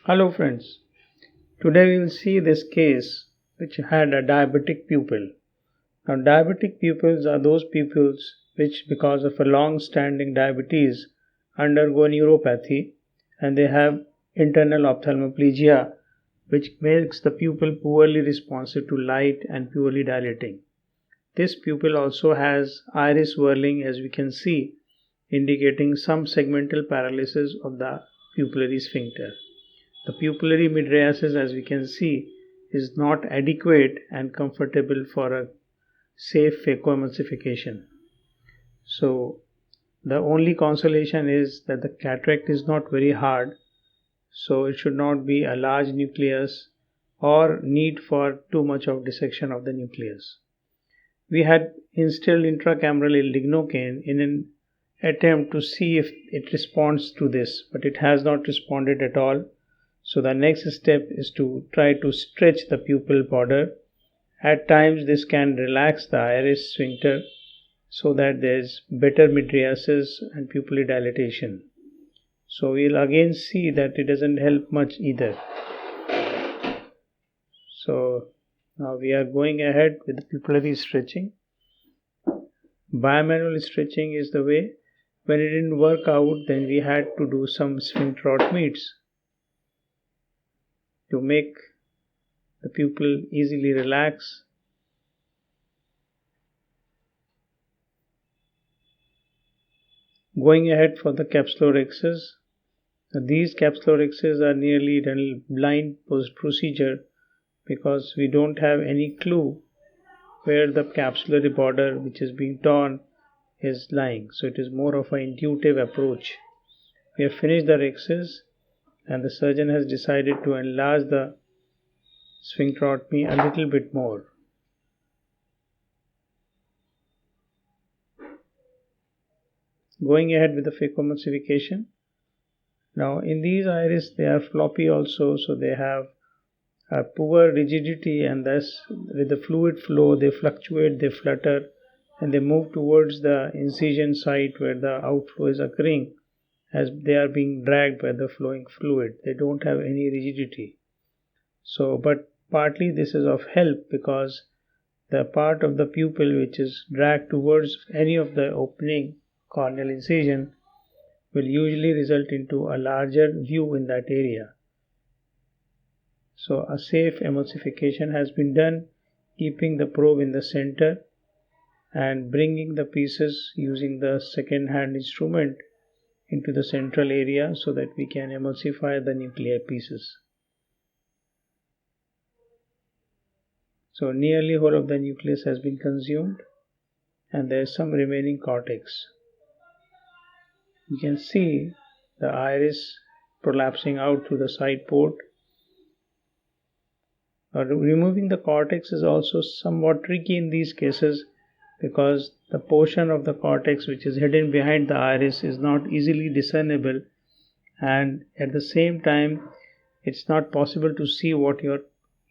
Hello friends, today we will see this case which had a diabetic pupil. Now diabetic pupils are those pupils which because of a long-standing diabetes undergo neuropathy and they have internal ophthalmoplegia which makes the pupil poorly responsive to light and poorly dilating. This pupil also has iris swirling as we can see, indicating some segmental paralysis of the pupillary sphincter. The pupillary mydriasis, as we can see, is not adequate and comfortable for a safe phacoemulsification. So the only consolation is that the cataract is not very hard, so it should not be a large nucleus or need for too much of dissection of the nucleus. We had instilled intracameral lignocaine in an attempt to see if it responds to this, but it has not responded at all. So the next step is to try to stretch the pupil border. At times this can relax the iris sphincter so that there is better mydriasis and pupillary dilatation. So we will again see that it doesn't help much either. So now we are going ahead with the pupillary stretching. Bimanual stretching is the way. When it didn't work out, then we had to do some sphincterotomies to make the pupil easily relax. Going ahead for the capsulorhexis. These capsulorhexis are nearly a blind procedure because we don't have any clue where the capsular border which is being torn is lying. So it is more of an intuitive approach. We have finished the rhexis and the surgeon has decided to enlarge the sphincterotomy a little bit more. Going ahead with the phacoemulsification. Now in these iris they are floppy also, so they have a poor rigidity and thus with the fluid flow they fluctuate, they flutter and they move towards the incision site where the outflow is occurring as they are being dragged by the flowing fluid. They don't have any rigidity. So but partly this is of help because the part of the pupil which is dragged towards any of the opening corneal incision will usually result into a larger view in that area. So a safe emulsification has been done, keeping the probe in the center and bringing the pieces using the second hand instrument into the central area so that we can emulsify the nuclear pieces. So nearly whole of the nucleus has been consumed and there is some remaining cortex. You can see the iris prolapsing out through the side port. Removing the cortex is also somewhat tricky in these cases because the portion of the cortex which is hidden behind the iris is not easily discernible, and at the same time it's not possible to see what your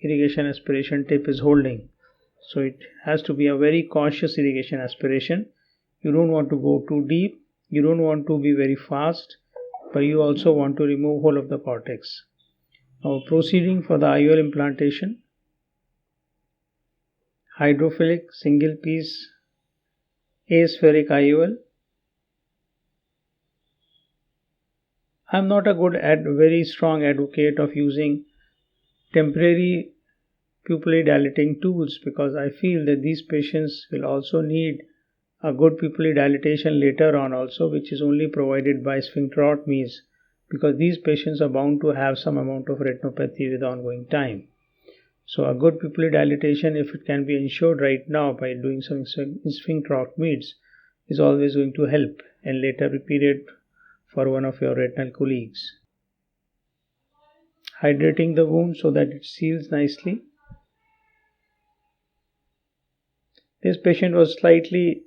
irrigation aspiration tip is holding. So it has to be a very cautious irrigation aspiration. You don't want to go too deep, you don't want to be very fast, but you also want to remove whole of the cortex. Now proceeding for the IOL implantation. Hydrophilic single piece aspheric IOL. I am not a very strong advocate of using temporary pupillary dilating tools because I feel that these patients will also need a good pupillary dilatation later on also, which is only provided by sphincterotomies because these patients are bound to have some amount of retinopathy with ongoing time. So a good pupillary dilatation, if it can be ensured right now by doing some sphincterotomies, is always going to help and later period for one of your retinal colleagues. Hydrating the wound so that it seals nicely. This patient was slightly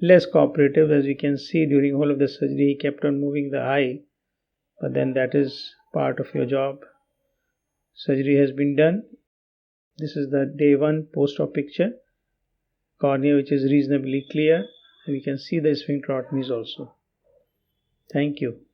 less cooperative, as you can see during whole of the surgery he kept on moving the eye, but then that is part of your job. Surgery has been done. This is the day 1 post-op picture. Cornea which is reasonably clear and we can see the sphincterotomies also. Thank you.